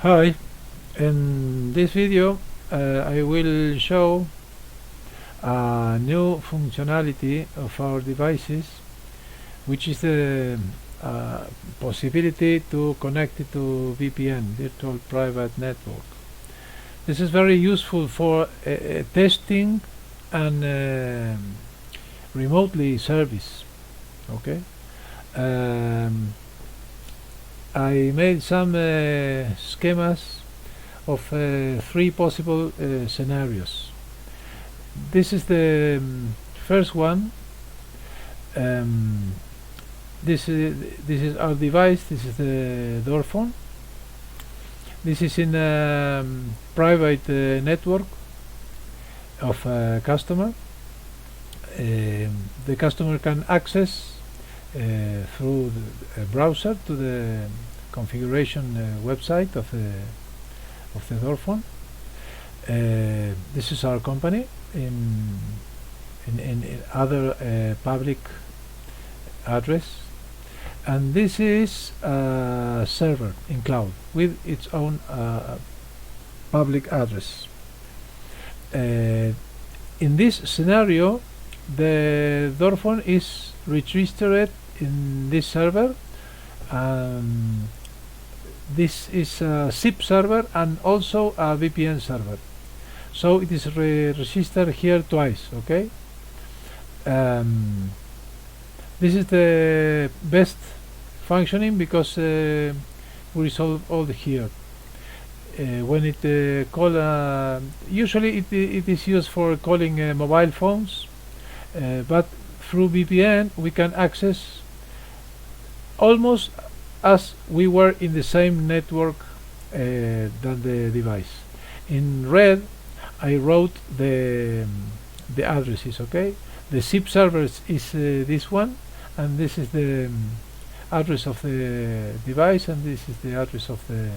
Hi, in this video I will show a new functionality of our devices, which is the possibility to connect it to VPN, Virtual Private Network. This is very useful for testing and remotely service. Okay. I made some schemas of three possible scenarios. This is the first one. This is our device. This is the DoorPhone. This is in a private network of a customer. The customer can access through a browser to the configuration website of the DoorPhone. This is our company in other public address, and this is a server in cloud with its own public address. In this scenario, the DoorPhone is registered in this server. This is a SIP server and also a VPN server, so it is registered here twice. Okay. This is the best functioning because we resolve all here. When it usually it is used for calling mobile phones, but through VPN we can access almost as we were in the same network than the device. In red I wrote the addresses. Okay, the SIP servers is this one, and this is the address of the device, and this is the address of the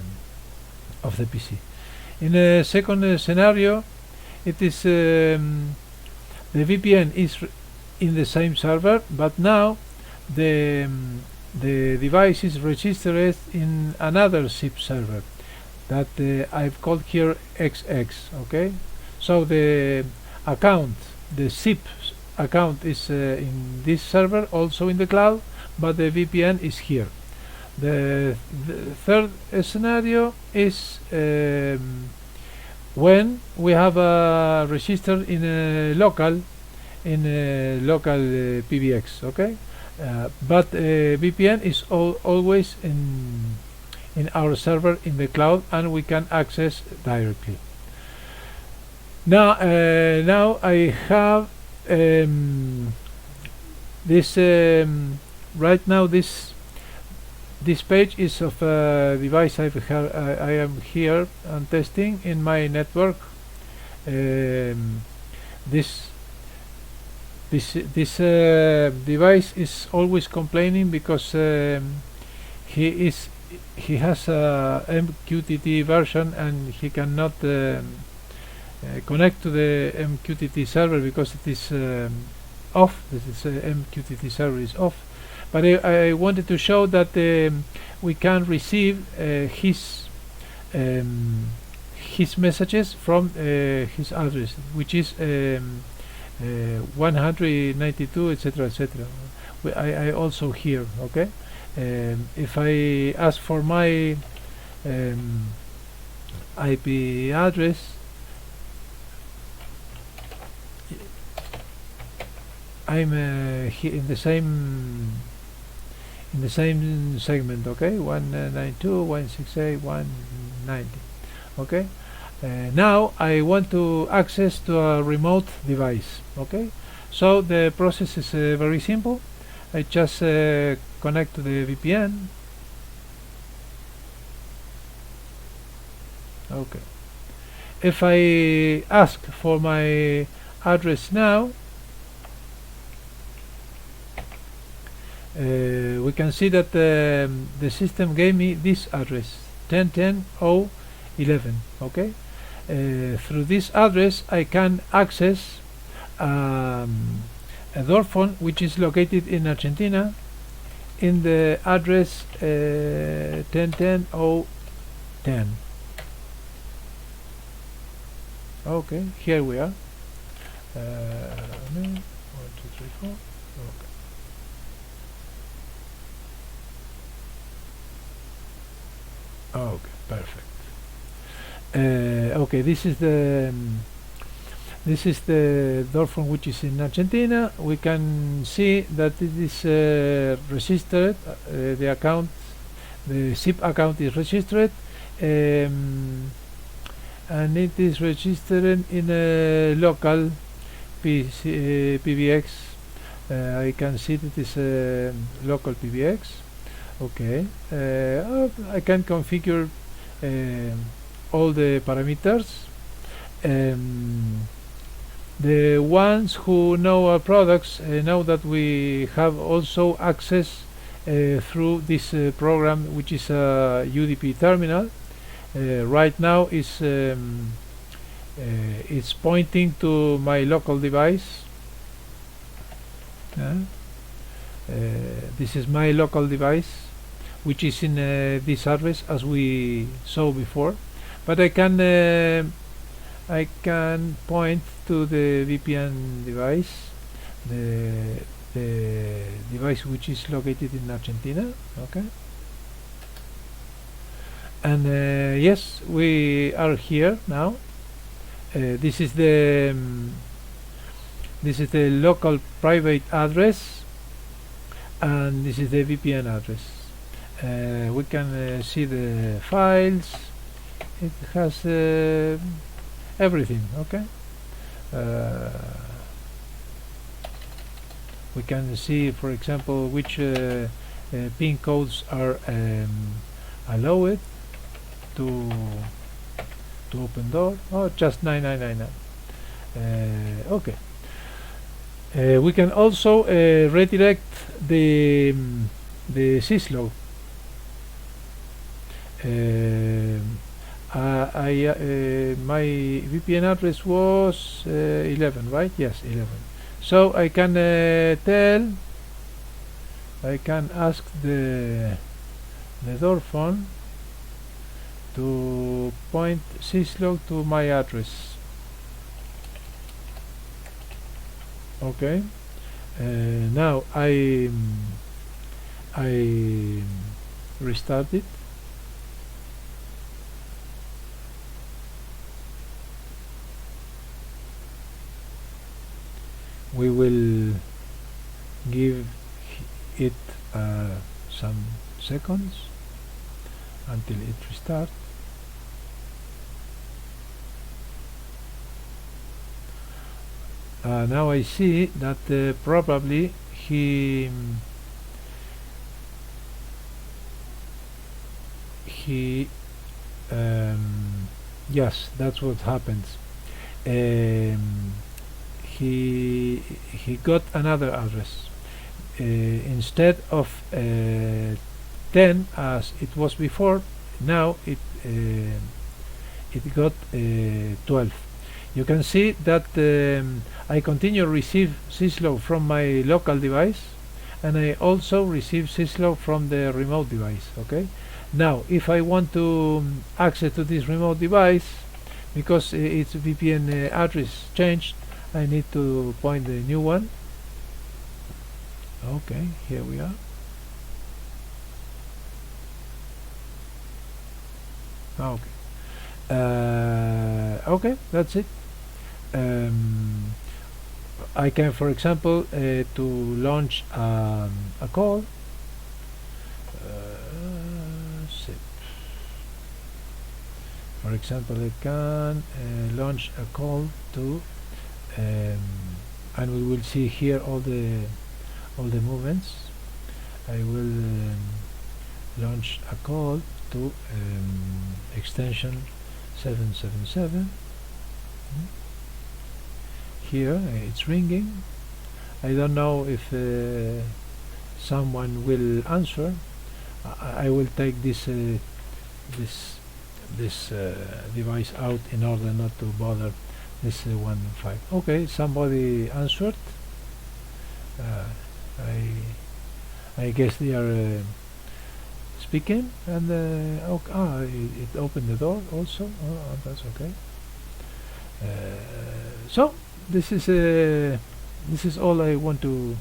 PC. In the second scenario, it is the VPN is in the same server, but now the device is registered in another SIP server that I've called here XX. Okay, so the SIP account is in this server, also in the cloud, but the VPN is here. The third scenario is when we have a register in a local PBX. Okay, but VPN is always in our server in the cloud, and we can access directly. Now I have this right now. This page is of a device I am here and testing in my network. This device is always complaining because he has a MQTT version, and he cannot connect to the MQTT server because it is off. This is MQTT server is off. But I wanted to show that we can receive his messages from his address, which is 192, etc., etc. I also here. Okay, if I ask for my IP address, I'm here in the same segment. Okay, 192.168.190. Okay. Now I want to access to a remote device. Okay, so the process is very simple. I just connect to the VPN. Okay, if I ask for my address now, we can see that the system gave me this address, 10.10.0.11. Okay, through this address I can access a DoorPhone which is located in Argentina in the address 10.10.0.10. Okay, here we are. 1, 2, 3, 4. Okay. Okay, perfect. Okay, this is the DoorPhone which is in Argentina. We can see that it is registered. The account, the SIP account is registered, and it is registered in a local PBX. I can see that it is a local PBX. Okay, I can configure all the parameters. The ones who know our products know that we have also access through this program, which is a UDP terminal. Right now it's pointing to my local device. This is my local device, which is in this address as we saw before, but I can point to the VPN device, the device which is located in Argentina. Okay, and yes, we are here now. This is the local private address, and this is the VPN address. We can see the files. It has everything. Okay, we can see, for example, which pin codes are allowed to open door. Oh, just 9999. Okay. We can also redirect the syslog. My VPN address was 11, right? Yes, 11. So I can ask the DoorPhone to point syslog to my address. Okay. Now I restart it. We will give it some seconds until it restarts. Now I see that probably he yes, that's what happens. He got another address. Instead of 10 as it was before, now it got 12. You can see that I continue to receive syslog from my local device, and I also receive syslog from the remote device. Okay. Now, if I want to access to this remote device, because its VPN address changed, I need to point the new one. Okay, here we are. Okay. Okay, that's it. I can, for example, to launch a call. For example, I can launch a call to, and we will see here all the movements. I will launch a call to extension 777. Here it's ringing. I don't know if someone will answer. I will take this device out in order not to bother this 1.5. Okay, somebody answered. I guess they are speaking, and it opened the door also. That's okay. So this is all I want to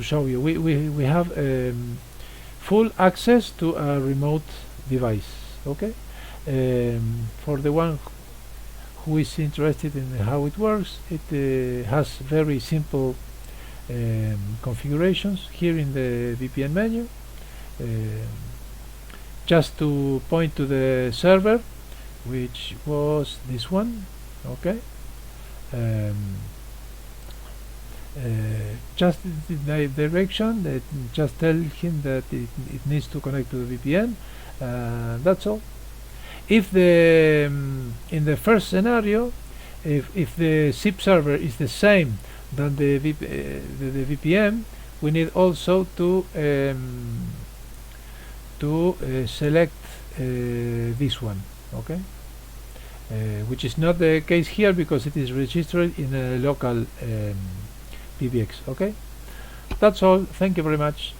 show you. We have full access to a remote device. Okay, for the one who is interested in how it works, it has very simple configurations here in the VPN menu. Just to point to the server, which was this one. Okay, just the direction that just tell him that it needs to connect to the VPN. That's all. If the in the first scenario, if the zip server is the same than the VPN, we need also to select this one. Okay, which is not the case here because it is registered in a local PBX. Okay, that's all. Thank you very much.